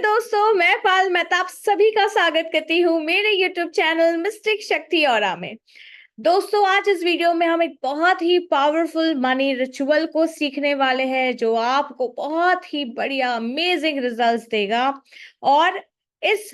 दोस्तों, मैं पाल मेहता आप सभी का स्वागत करती हूँ मेरे YouTube चैनल मिस्टिक शक्ति औरा में। दोस्तों, आज इस वीडियो में हम एक बहुत ही पावरफुल मनी रिचुअल को सीखने वाले हैं जो आपको बहुत ही बढ़िया अमेजिंग रिजल्ट्स देगा। और इस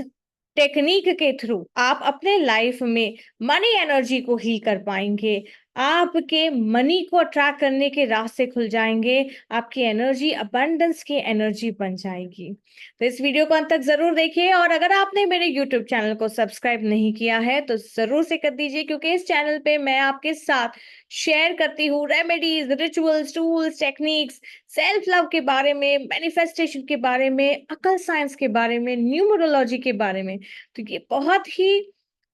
टेक्निक के थ्रू आप अपने लाइफ में मनी एनर्जी को हील कर पाएंगे। आपके मनी को अट्रैक्ट करने के रास्ते खुल जाएंगे। आपकी एनर्जी अबंडेंस की एनर्जी बन जाएगी। तो इस वीडियो को अंत तक जरूर देखिए, और अगर आपने मेरे YouTube चैनल को सब्सक्राइब नहीं किया है तो जरूर से कर दीजिए, क्योंकि इस चैनल पे मैं आपके साथ शेयर करती हूँ remedies, rituals, tools, techniques, self love के बारे में, मैनिफेस्टेशन के बारे में, अकल साइंस के बारे में, न्यूमरोलॉजी के बारे में। तो ये बहुत ही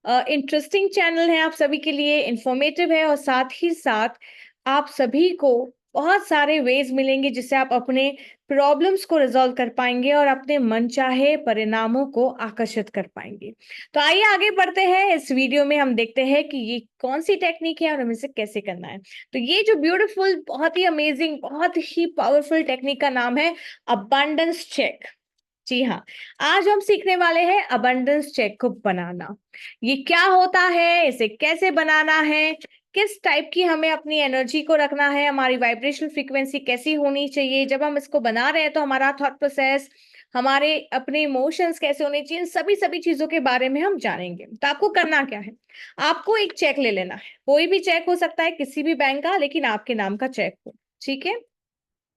इंटरेस्टिंग चैनल है, आप सभी के लिए इंफॉर्मेटिव है, और साथ ही साथ आप सभी को बहुत सारे वेज मिलेंगे जिससे आप अपने प्रॉब्लम्स को रिजॉल्व कर पाएंगे और अपने मनचाहे परिणामों को आकर्षित कर पाएंगे। तो आइए आगे बढ़ते हैं। इस वीडियो में हम देखते हैं कि ये कौन सी टेक्निक है और हमें इसे कैसे करना है। तो ये जो ब्यूटीफुल, बहुत ही अमेजिंग, बहुत ही पावरफुल टेक्निक का नाम है अबंडेंस चेक। जी हाँ, आज हम सीखने वाले हैं अबंडेंस चेक को बनाना। ये क्या होता है, इसे कैसे बनाना है, किस टाइप की हमें अपनी एनर्जी को रखना है, हमारी वाइब्रेशनल फ्रीक्वेंसी कैसी होनी चाहिए, जब हम इसको बना रहे हैं तो हमारा थॉट प्रोसेस, हमारे अपने इमोशंस कैसे होने चाहिए, इन सभी सभी चीजों के बारे में हम जानेंगे। तो आपको करना क्या है, आपको एक चेक ले लेना है। कोई भी चेक हो सकता है, किसी भी बैंक का, लेकिन आपके नाम का चेक हो, ठीक है।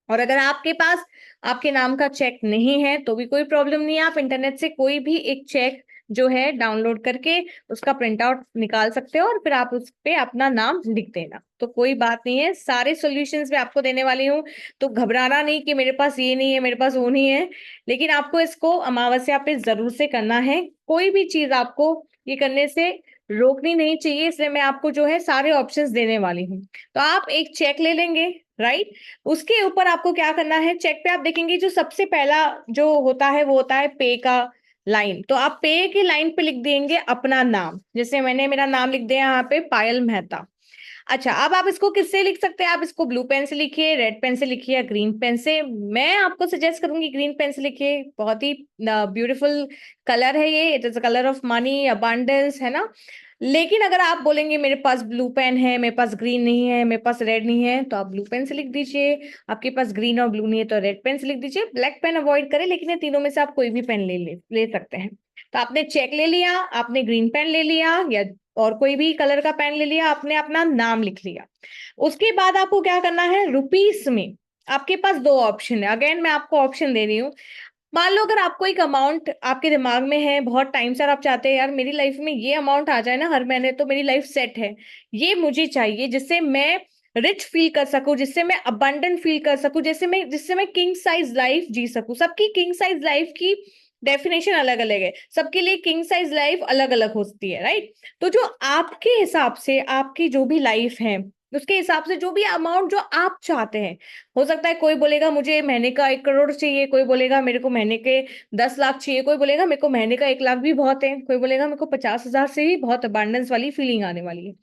और अगर आपके पास आपके नाम का चेक नहीं है तो भी कोई प्रॉब्लम नहीं है, आप इंटरनेट से कोई भी एक चेक जो है डाउनलोड करके उसका प्रिंट आउट निकाल सकते हो और फिर आप उस पे अपना नाम लिख देना। तो कोई बात नहीं है, सारे सॉल्यूशंस मैं आपको देने वाली हूँ। तो घबराना नहीं कि मेरे पास ये नहीं है, मेरे पास वो नहीं है, लेकिन आपको इसको अमावस्या पे जरूर से करना है। कोई भी चीज आपको ये करने से रोकनी नहीं चाहिए, इसलिए मैं आपको जो है सारे ऑप्शंस देने वाली हूँ। तो आप एक चेक ले लेंगे, राइट। उसके ऊपर आपको क्या करना है, चेक पे आप देखेंगे जो सबसे पहला जो होता है वो होता है पे का लाइन। तो आप पे की लाइन पे लिख देंगे अपना नाम। जैसे मैंने मेरा नाम लिख दिया यहाँ पे, पायल मेहता। अच्छा, अब आप इसको किससे लिख सकते हैं, आप इसको ब्लू पेन से लिखिए, रेड पेन से लिखिए, या ग्रीन पेन से। मैं आपको सजेस्ट करूंगी ग्रीन पेन से लिखिए, बहुत ही ब्यूटीफुल कलर है ये। It is a colour of money, abundance, है ना। लेकिन अगर आप बोलेंगे मेरे पास ब्लू पेन है, मेरे पास ग्रीन नहीं है, मेरे पास रेड नहीं है, तो आप ब्लू पेन से लिख दीजिए। आपके पास ग्रीन और ब्लू नहीं है तो रेड पेन से लिख दीजिए। ब्लैक पेन अवॉइड करें, लेकिन ये तीनों में से आप कोई भी पेन ले सकते हैं। तो आपने चेक ले लिया, आपने ग्रीन पेन ले लिया, या और कोई भी कलर का पेन ले लिया, आपने अपना नाम लिख लिया। उसके बाद आपको क्या करना है, रुपीस में आपके पास दो ऑप्शन है। अगेन मैं आपको ऑप्शन दे रही हूँ। मान लो अगर आपको एक अमाउंट आपके दिमाग में है, बहुत टाइम से, और आप चाहते हैं यार मेरी लाइफ में ये अमाउंट आ जाए ना हर महीने तो मेरी लाइफ सेट है, ये मुझे चाहिए, जिससे मैं रिच फील कर सकूं, जिससे मैं अबंडेंट फील कर सकूं, जिससे मैं किंग साइज लाइफ जी सकूं। सबकी किंग साइज लाइफ की डेफिनेशन अलग अलग है, सबके लिए किंग साइज लाइफ अलग अलग होती है, राइट। तो जो आपके हिसाब से आपकी जो भी लाइफ है, उसके हिसाब से जो भी अमाउंट जो आप चाहते हैं, हो सकता है कोई बोलेगा मुझे महीने का 1 करोड़ चाहिए, कोई बोलेगा मेरे को महीने के 10 लाख चाहिए, कोई बोलेगा मेरे को महीने का 1 लाख भी बहुत है, कोई बोलेगा मेरे को 50,000 से भी बहुत अबांडेंस वाली फीलिंग आने वाली है।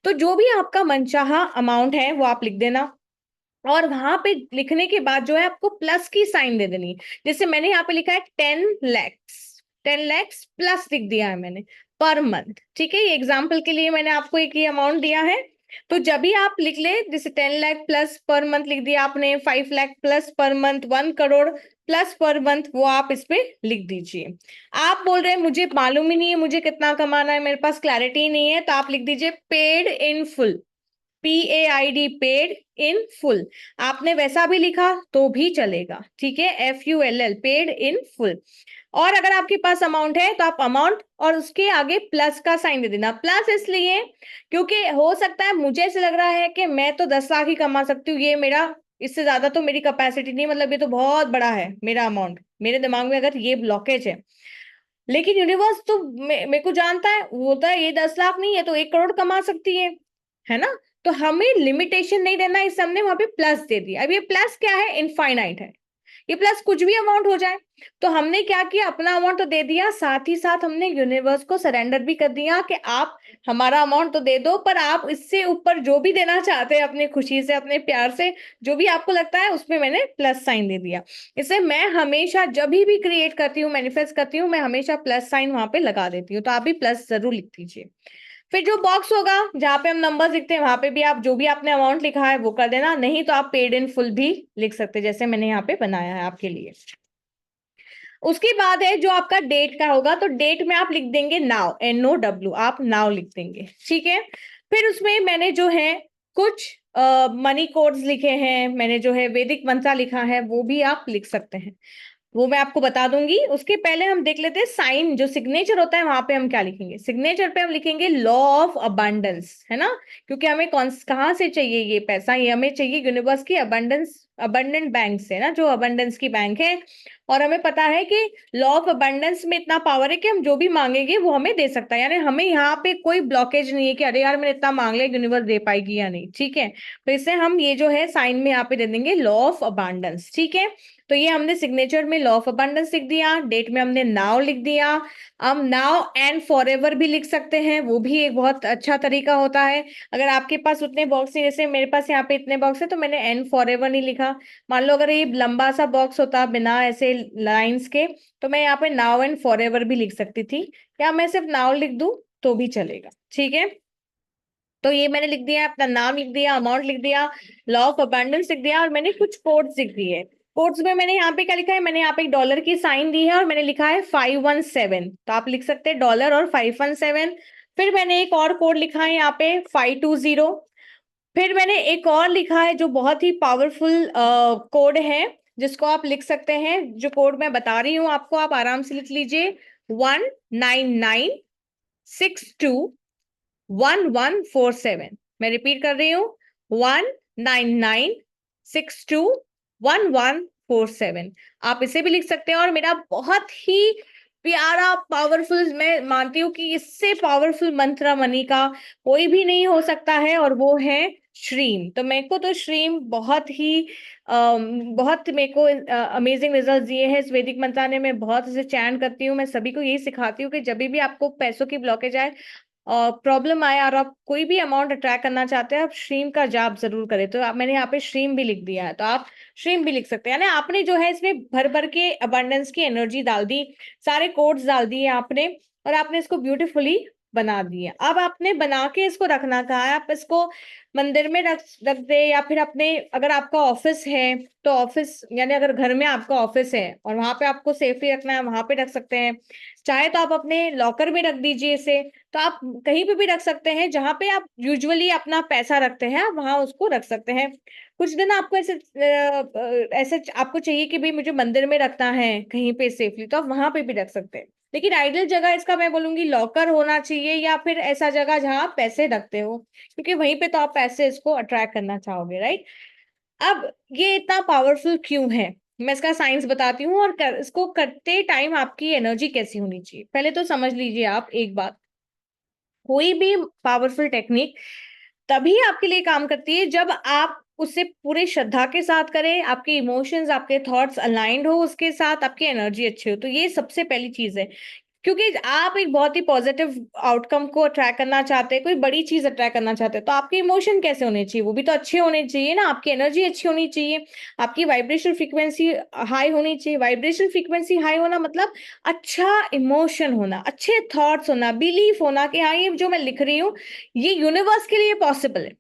तो जो भी आपका मनचाहा अमाउंट है वो आप लिख देना, और वहां पे लिखने के बाद जो है आपको प्लस की साइन दे देनी। जैसे मैंने यहाँ पे लिखा है 10 लैक्स, 10 लैक्स प्लस लिख दिया है मैंने पर मंथ, ठीक है। ये एग्जाम्पल के लिए मैंने आपको एक ये अमाउंट दिया है। तो जब भी आप लिख ले, जैसे 10 लाख प्लस पर मंथ लिख दिया आपने, 5 lakh plus per month, 1 crore plus per month, वो आप इस पे लिख दीजिए। आप बोल रहे हैं मुझे मालूम ही नहीं है मुझे कितना कमाना है, मेरे पास क्लैरिटी नहीं है, तो आप लिख दीजिए paid in full, PAID, paid in full. आपने वैसा भी लिखा तो भी चलेगा, ठीक है, FULL, पेड इन फुल। और अगर आपके पास अमाउंट है तो आप अमाउंट और उसके आगे प्लस का साइन दे देना। प्लस इसलिए क्योंकि हो सकता है मुझे ऐसे लग रहा है कि मैं तो 10 लाख ही कमा सकती हूँ, ये मेरा, इससे ज्यादा तो मेरी कैपेसिटी नहीं, मतलब ये तो बहुत बड़ा है मेरा अमाउंट, मेरे दिमाग में अगर ये ब्लॉकेज है। लेकिन यूनिवर्स तो मेरे को जानता है, वो तो ये 10 लाख नहीं है तो 1 करोड़ कमा सकती है ना। तो हमें लिमिटेशन नहीं देना, इस हमने वहां पे प्लस दे दिया। अब ये प्लस क्या है, इनफाइनाइट है। ये प्लस कुछ भी अमाउंट हो जाए। तो हमने क्या किया, अपना अमाउंट तो दे दिया, साथ ही साथ हमने यूनिवर्स को सरेंडर भी कर दिया कि आप हमारा अमाउंट तो दे दो, पर आप इससे ऊपर जो भी देना चाहते हैं अपनी खुशी से, अपने प्यार से, जो भी आपको लगता है, उसमें मैंने प्लस साइन दे दिया। इससे मैं हमेशा जब भी क्रिएट करती हूँ, मैनिफेस्ट करती हूँ, मैं हमेशा प्लस साइन वहां पे लगा देती हूँ। तो आप भी प्लस जरूर लिख दीजिए। फिर जो बॉक्स होगा जहां पे हम नंबर्स लिखते हैं, वहां पे भी आप जो भी आपने अमाउंट लिखा है वो कर देना, नहीं तो आप पेड इन फुल भी लिख सकते हैं, जैसे मैंने यहाँ पे बनाया है आपके लिए। उसके बाद है जो आपका डेट का होगा, तो डेट में आप लिख देंगे नाउ, NOW, आप नाउ लिख देंगे, ठीक है। फिर उसमें मैंने जो है कुछ मनी कोड्स लिखे हैं, मैंने जो है वैदिक मंत्र लिखा है, वो भी आप लिख सकते हैं, वो मैं आपको बता दूंगी। उसके पहले हम देख लेते हैं साइन, जो सिग्नेचर होता है वहां पे हम क्या लिखेंगे। सिग्नेचर पे हम लिखेंगे लॉ ऑफ अबंडेंस, है ना, क्योंकि हमें कहाँ से चाहिए ये पैसा, ये हमें चाहिए यूनिवर्स की अबंडेंट बैंक से ना, जो अबंडेंस की बैंक है। और हमें पता है कि लॉ ऑफ अबंडेंस में इतना पावर है कि हम जो भी मांगेंगे वो हमें दे सकता है, यानी हमें यहाँ पे कोई ब्लॉकेज नहीं है कि अरे यार मैंने इतना मांग लिया, यूनिवर्स दे पाएगी या नहीं, ठीक है। तो इससे हम ये जो है साइन में यहाँ पे दे देंगे लॉ ऑफ अबंडेंस, ठीक है। तो ये हमने सिग्नेचर में लॉ ऑफ अबंडेंस लिख दिया, डेट में हमने नाउ लिख दिया। हम नाउ एंड फॉरएवर भी लिख सकते हैं, वो भी एक बहुत अच्छा तरीका होता है। अगर आपके पास उतने बॉक्स नहीं, जैसे मेरे पास यहाँ पे इतने बॉक्स है, तो मैंने एंड फॉरएवर नहीं लिखा। मान लो अगर ये लंबा सा बॉक्स होता बिना ऐसे लाइंस के, तो मैं यहाँ पे नाउ एंड फॉरएवर भी लिख सकती थी, या मैं सिर्फ नाउ लिख दूं तो भी चलेगा, ठीक है। तो ये मैंने लिख दिया, अपना नाम लिख दिया, अमाउंट लिख दिया, लॉ ऑफ अबंडेंस लिख दिया, और मैंने कुछ कोड्स लिख दिए। कोड्स में मैंने यहाँ पे क्या लिखा है, मैंने यहाँ पे एक डॉलर की साइन दी है, और मैंने लिखा है 517, तो आप लिख सकते हैं डॉलर और 517। फिर मैंने एक और कोड लिखा है यहाँ पे 520। फिर मैंने एक और लिखा है जो बहुत ही पावरफुल कोड है, जिसको आप लिख सकते हैं, जो कोड मैं बता रही हूँ आपको, आप आराम से लिख लीजिए, 199621147। मैं रिपीट कर रही हूँ, 199621147। आप इसे भी लिख सकते हैं। और मेरा बहुत ही प्यारा पावरफुल, मैं मानती हूँ कि इससे पावरफुल मंत्र मनी का कोई भी नहीं हो सकता है, और वो है श्रीम। तो मेरे को तो श्रीम बहुत ही बहुत मेरे को अमेजिंग रिजल्ट दिए हैं इस वैदिक मंत्रालय में। बहुत इसे चैन करती हूँ, मैं सभी को यही सिखाती हूँ कि जब भी आपको पैसों की ब्लॉकेज आए, प्रॉब्लम आए, और आप कोई भी अमाउंट अट्रैक्ट करना चाहते हैं, आप श्रीम का जाप जरूर करें। तो मैंने यहाँ पे श्रीम भी लिख दिया है, तो आप श्रीम भी लिख सकते हैं। यानी आपने जो है इसमें भर भर के अबंडेंस की एनर्जी डाल दी, सारे कोड्स डाल दिए आपने, और आपने इसको ब्यूटीफुली बना दिया। अब आपने बना के इसको रखना कहा है, आप इसको मंदिर में रख रख दे, या फिर अपने, अगर आपका ऑफिस है तो ऑफिस, यानी अगर घर में आपका ऑफिस है और वहां पे आपको सेफली रखना है, वहां पे रख सकते हैं। चाहे तो आप अपने लॉकर में रख दीजिए इसे, तो आप कहीं पे भी रख सकते हैं, जहां पे आप यूजुअली अपना पैसा रखते हैं, आप वहां उसको रख सकते हैं। कुछ दिन आपको ऐसे आपको चाहिए कि भाई मुझे मंदिर में रखना है कहीं पे सेफली, तो आप वहां पे भी रख सकते हैं। लेकिन आइडियल जगह इसका मैं बोलूंगी लॉकर होना चाहिए, या फिर ऐसा जगह जहां आप पैसे रखते हो, क्योंकि वहीं पे तो आप पैसे इसको अट्रैक्ट करना चाहोगे, राइट। अब ये इतना पावरफुल क्यों है, मैं इसका साइंस बताती हूँ, और इसको करते टाइम आपकी एनर्जी कैसी होनी चाहिए, पहले तो समझ लीजिए आप एक बात। कोई भी पावरफुल टेक्निक तभी आपके लिए काम करती है जब आप उसे पूरे श्रद्धा के साथ करें, आपके इमोशंस, आपके थॉट्स अलाइंड हो उसके साथ, आपकी एनर्जी अच्छी हो। तो ये सबसे पहली चीज है, क्योंकि आप एक बहुत ही पॉजिटिव आउटकम को अट्रैक्ट करना चाहते हैं, कोई बड़ी चीज अट्रैक्ट करना चाहते हैं, तो आपके इमोशन कैसे होने चाहिए, वो भी तो अच्छे होने चाहिए ना, आपकी एनर्जी अच्छी होनी चाहिए, आपकी वाइब्रेशन फ्रीक्वेंसी हाई होनी चाहिए। वाइब्रेशन फ्रीक्वेंसी हाई होना मतलब अच्छा इमोशन होना, अच्छे थॉट्स होना, बिलीफ होना कि हाँ ये जो मैं लिख रही हूँ ये यूनिवर्स के लिए पॉसिबल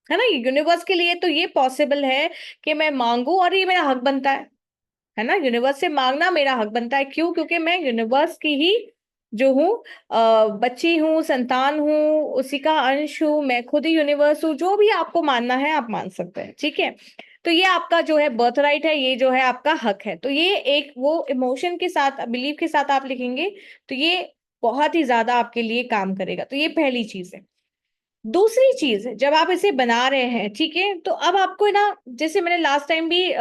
है ना, ये यूनिवर्स के लिए तो ये पॉसिबल है कि मैं मांगू, और ये मेरा हक बनता है ना, यूनिवर्स से मांगना मेरा हक बनता है। क्यों? क्योंकि मैं यूनिवर्स की ही जो हूँ, बच्ची हूँ, संतान हूँ, उसी का अंश हूँ, मैं खुद ही यूनिवर्स हूँ। जो भी आपको मानना है आप मान सकते हैं, ठीक है। तो ये आपका जो है बर्थ राइट है, ये जो है आपका हक है। तो ये एक वो इमोशन के साथ, बिलीव के साथ आप लिखेंगे, तो ये बहुत ही ज्यादा आपके लिए काम करेगा। तो ये पहली चीज है। दूसरी चीज है, जब आप इसे बना रहे हैं, ठीक है, तो अब आपको ना, जैसे मैंने लास्ट टाइम भी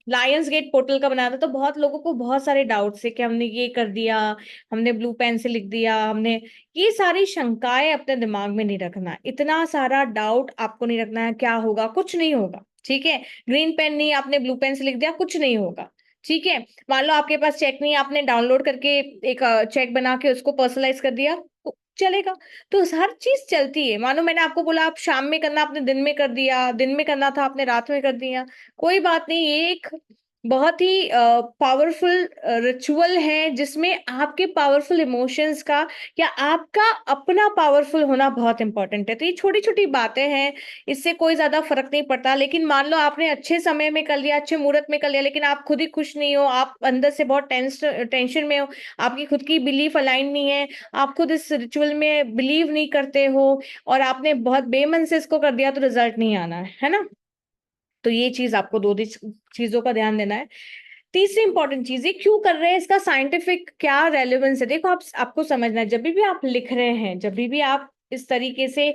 लायंस गेट पोर्टल का बनाया था, तो बहुत लोगों को बहुत सारे डाउट्स है कि हमने ये कर दिया, हमने ब्लू पेन से लिख दिया, हमने, ये सारी शंकाएं अपने दिमाग में नहीं रखना, इतना सारा डाउट आपको नहीं रखना है। क्या होगा? कुछ नहीं होगा, ठीक है। ग्रीन पेन नहीं, आपने ब्लू पेन से लिख दिया, कुछ नहीं होगा। ठीक है। मान लो आपके पास चेक नहीं है, आपने डाउनलोड करके एक चेक बना के उसको पर्सनलाइज कर दिया तो चलेगा। तो हर चीज चलती है। मानो मैंने आपको बोला आप शाम में करना, आपने दिन में कर दिया, दिन में करना था आपने रात में कर दिया, कोई बात नहीं। ये एक बहुत ही पावरफुल रिचुअल है जिसमें आपके पावरफुल इमोशंस का या आपका अपना पावरफुल होना बहुत इंपॉर्टेंट है। तो ये छोटी छोटी बातें हैं, इससे कोई ज्यादा फर्क नहीं पड़ता। लेकिन मान लो आपने अच्छे समय में कर लिया, अच्छे मुहूर्त में कर लिया, लेकिन आप खुद ही खुश नहीं हो, आप अंदर से बहुत टेंशन में हो, आपकी खुद की बिलीफ अलाइन नहीं है, आप खुद इस रिचुअल में बिलीव नहीं करते हो और आपने बहुत बेमन से इसको कर दिया, तो रिजल्ट नहीं आना है ना। तो ये चीज आपको दो चीजों का ध्यान देना है। तीसरी इंपॉर्टेंट चीज, ये क्यों कर रहे हैं, इसका साइंटिफिक क्या रेलेवेंस है। देखो, आप आपको समझना है, जब भी आप लिख रहे हैं, जब भी आप इस तरीके से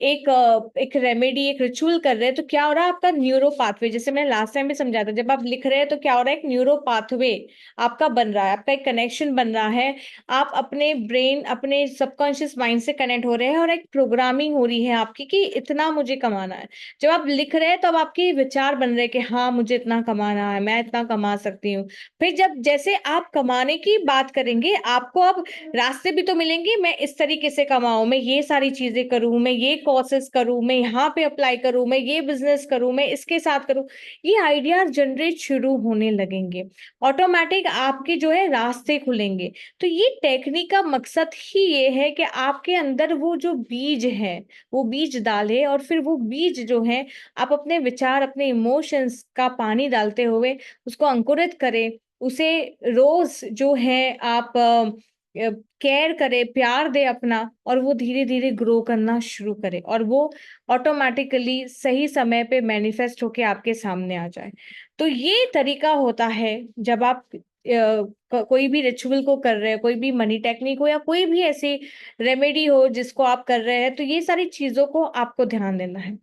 एक रेमेडी, एक रिचुअल कर रहे हैं, तो क्या हो रहा है, आपका न्यूरो पाथवे, जैसे मैंने लास्ट टाइम भी समझाया था, जब आप लिख रहे हैं तो क्या हो रहा है, एक न्यूरो पाथवे आपका बन रहा है, आपका एक कनेक्शन बन रहा है। आप अपने ब्रेन, अपने सबकॉन्शियस माइंड से कनेक्ट हो रहे हैं और एक प्रोग्रामिंग हो रही है आपकी कि इतना मुझे कमाना है। जब आप लिख रहे हैं तो अब आपके विचार बन रहे हैं कि हाँ मुझे इतना कमाना है, मैं इतना कमा सकती हूँ। फिर जब जैसे आप कमाने की बात करेंगे, आपको अब रास्ते भी तो मिलेंगे, मैं इस तरीके से कमाऊं, मैं ये सारी चीजें करूं, मैं ये कोर्सेज करूं, मैं यहाँ पे अप्लाई करूं, मैं ये बिजनेस करूं, मैं इसके साथ करूं। ये आइडियाज जनरेट शुरू होने लगेंगे, ऑटोमेटिक आपके जो है रास्ते खुलेंगे। तो ये टेक्निक का मकसद ही ये है कि आपके अंदर वो जो बीज है, वो बीज डाले, और फिर वो बीज जो है आप अपने विचार, अपने इमोशंस का पानी डालते हुए उसको अंकुरित करें, उसे रोज जो है आप केयर करे, प्यार दे अपना, और वो धीरे धीरे ग्रो करना शुरू करे और वो ऑटोमेटिकली सही समय पे मैनिफेस्ट होके आपके सामने आ जाए। तो ये तरीका होता है जब आप कोई भी रिचुअल को कर रहे हैं, कोई भी मनी टेक्निक हो या कोई भी ऐसी रेमेडी हो जिसको आप कर रहे हैं, तो ये सारी चीजों को आपको ध्यान देना है।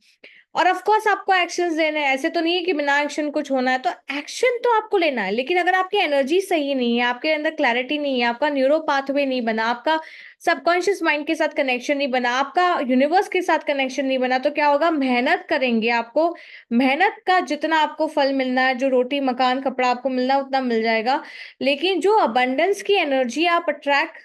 और ऑफ कोर्स आपको एक्शंस देने हैं, ऐसे तो नहीं है कि बिना एक्शन कुछ होना है, तो एक्शन तो आपको लेना है। लेकिन अगर आपकी एनर्जी सही नहीं है, आपके अंदर क्लैरिटी नहीं है, आपका न्यूरो पाथवे नहीं बना, आपका सबकॉन्शियस माइंड के साथ कनेक्शन नहीं बना, आपका यूनिवर्स के साथ कनेक्शन नहीं बना, तो क्या होगा, मेहनत करेंगे आपको, मेहनत का जितना आपको फल मिलना है, जो रोटी मकान कपड़ा आपको मिलना है, उतना मिल जाएगा। लेकिन जो अबंडेंस की एनर्जी आप अट्रैक्ट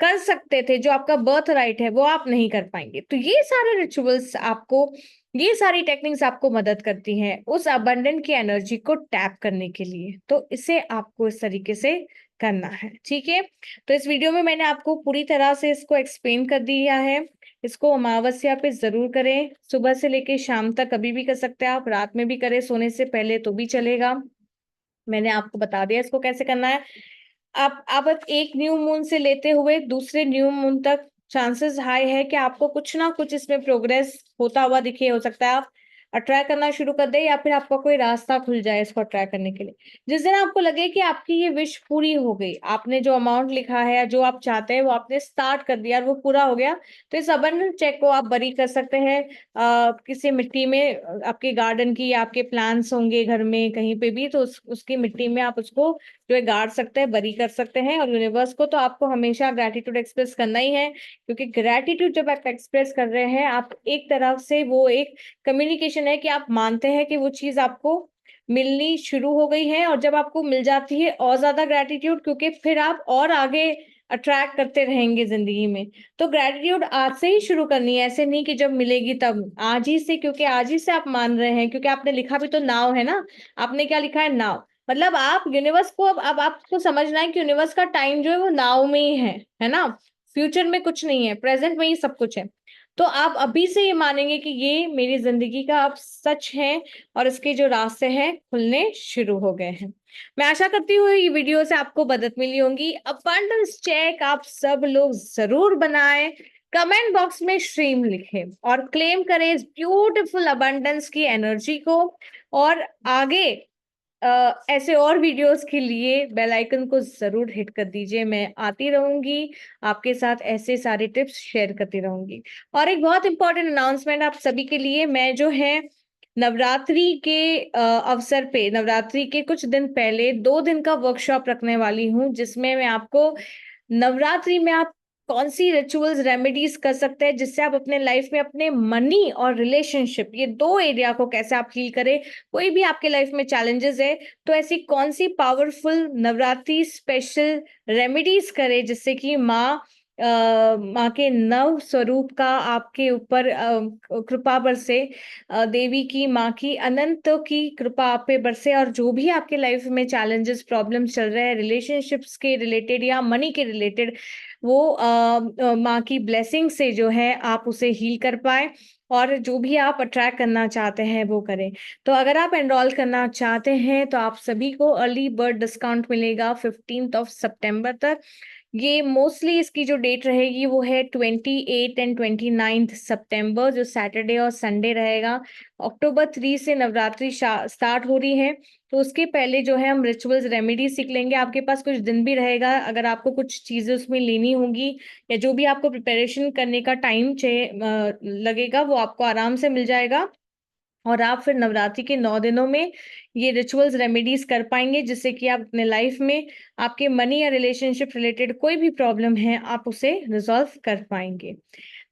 कर सकते थे, जो आपका बर्थ राइट है, वो आप नहीं कर पाएंगे। तो ये सारे रिचुअल्स आपको, ये सारी टेक्निक्स आपको मदद करती हैं उस अबंडेंट की एनर्जी को टैप करने के लिए। तो इसे आपको इस तरीके से करना है, ठीक है। तो इस वीडियो में मैंने आपको पूरी तरह से इसको एक्सप्लेन कर दिया है। इसको अमावस्या पे जरूर करें, सुबह से लेके शाम तक कभी भी कर सकते हैं आप, रात में भी करें सोने से पहले तो भी चलेगा। मैंने आपको बता दिया इसको कैसे करना है। आप एक न्यू मून से लेते हुए दूसरे न्यू मून तक चांसेस हाई है कि आपको कुछ ना कुछ इसमें प्रोग्रेस होता हुआ दिखे। हो सकता है आप अट्रैक्ट करना शुरू कर दे, या फिर आपका कोई रास्ता खुल जाए इसको अट्रैक्ट करने के लिए। जिस दिन आपको लगे कि आपकी ये विश पूरी हो गई, आपने जो अमाउंट लिखा है या जो आप चाहते हैं वो आपने स्टार्ट कर दिया और वो पूरा हो गया, तो इस अबंडेंट चेक को आप बरी कर सकते हैं किसी मिट्टी में, आपके गार्डन की, या आपके प्लांट्स होंगे घर में कहीं पे भी, तो उसकी मिट्टी में आप उसको जो है गाड़ सकते हैं, बरी कर सकते हैं। और यूनिवर्स को तो आपको हमेशा ग्रैटिट्यूड एक्सप्रेस करना ही है, क्योंकि ग्रैटिट्यूड जब आप एक्सप्रेस कर रहे हैं, आप एक तरफ से वो एक कम्युनिकेशन है कि आप मानते हैं कि वो चीज आपको मिलनी शुरू हो गई है। और जब आपको मिल जाती है और ज्यादा ग्रैटिट्यूड, क्योंकि फिर आप और आगे अट्रैक्ट करते रहेंगे जिंदगी में। तो ग्रैटिट्यूड आज से ही शुरू करनी है, ऐसे नहीं कि जब मिलेगी तब, आज ही से, क्योंकि आज ही से आप मान रहे हैं, क्योंकि आपने लिखा भी तो नाव है ना। आपने क्या लिखा है, नाव। मतलब आप यूनिवर्स को, अब आपको समझना है कि यूनिवर्स का टाइम जो है वो नाव में ही है ना। फ्यूचर में कुछ नहीं है, प्रेजेंट में ही सब कुछ है। तो आप अभी से ये मानेंगे कि ये मेरी जिंदगी का अब सच है और इसके जो रास्ते हैं खुलने शुरू हो गए हैं। मैं आशा करती हूँ ये वीडियो से आपको मदद मिली होगी। अबंडेंस चेक आप सब लोग जरूर बनाएं, कमेंट बॉक्स में स्ट्रीम लिखें और क्लेम करें इस ब्यूटीफुल अबंडेंस की एनर्जी को। और आगे ऐसे और वीडियोस के लिए बेल आइकन को जरूर हिट कर दीजिए। मैं आती रहूंगी आपके साथ, ऐसे सारे टिप्स शेयर करती रहूंगी। और एक बहुत इंपॉर्टेंट अनाउंसमेंट आप सभी के लिए, मैं जो है नवरात्रि के अवसर पे, नवरात्रि के कुछ दिन पहले 2 दिन का वर्कशॉप रखने वाली हूँ, जिसमें मैं आपको नवरात्रि में आप कौन सी रिचुअल्स रेमेडीज कर सकते हैं जिससे आप अपने लाइफ में अपने मनी और रिलेशनशिप, ये दो एरिया को कैसे आप हील करें। कोई भी आपके लाइफ में चैलेंजेस है तो ऐसी कौन सी पावरफुल नवरात्रि स्पेशल रेमेडीज करें जिससे कि माँ के नव स्वरूप का आपके ऊपर कृपा बरसे, देवी की माँ की अनंत की कृपा आप पे बरसे, और जो भी आपके लाइफ में चैलेंजेस प्रॉब्लम्स चल रहे हैं रिलेशनशिप्स के रिलेटेड या मनी के रिलेटेड, वो माँ की ब्लेसिंग से जो है आप उसे हील कर पाए और जो भी आप अट्रैक्ट करना चाहते हैं वो करें। तो अगर आप एनरोल करना चाहते हैं तो आप सभी को अर्ली बर्ड डिस्काउंट मिलेगा 15 सितंबर तक। ये मोस्टली इसकी जो डेट रहेगी वो है 28 एंड 29 सितंबर, जो सैटरडे और संडे रहेगा। अक्टूबर 3 से नवरात्रि स्टार्ट हो रही है, तो उसके पहले जो है हम रिचुअल्स रेमेडी सीख लेंगे। आपके पास कुछ दिन भी रहेगा, अगर आपको कुछ चीजें उसमें लेनी होंगी या जो भी आपको प्रिपरेशन करने का टाइम लगेगा वो आपको आराम से मिल जाएगा, और आप फिर नवरात्रि के 9 दिनों में ये रिचुअल्स रेमेडीज कर पाएंगे जिससे कि आप अपने लाइफ में आपके मनी या रिलेशनशिप रिलेटेड कोई भी प्रॉब्लम है आप उसे रिजॉल्व कर पाएंगे।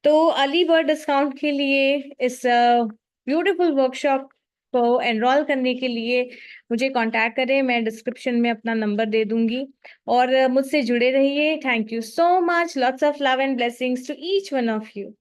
तो अर्ली बर्ड डिस्काउंट के लिए इस ब्यूटीफुल वर्कशॉप को एनरोल करने के लिए मुझे कांटेक्ट करें, मैं डिस्क्रिप्शन में अपना नंबर दे दूंगी, और मुझसे जुड़े रहिए। Thank you so much, lots of love and blessings to each one of you.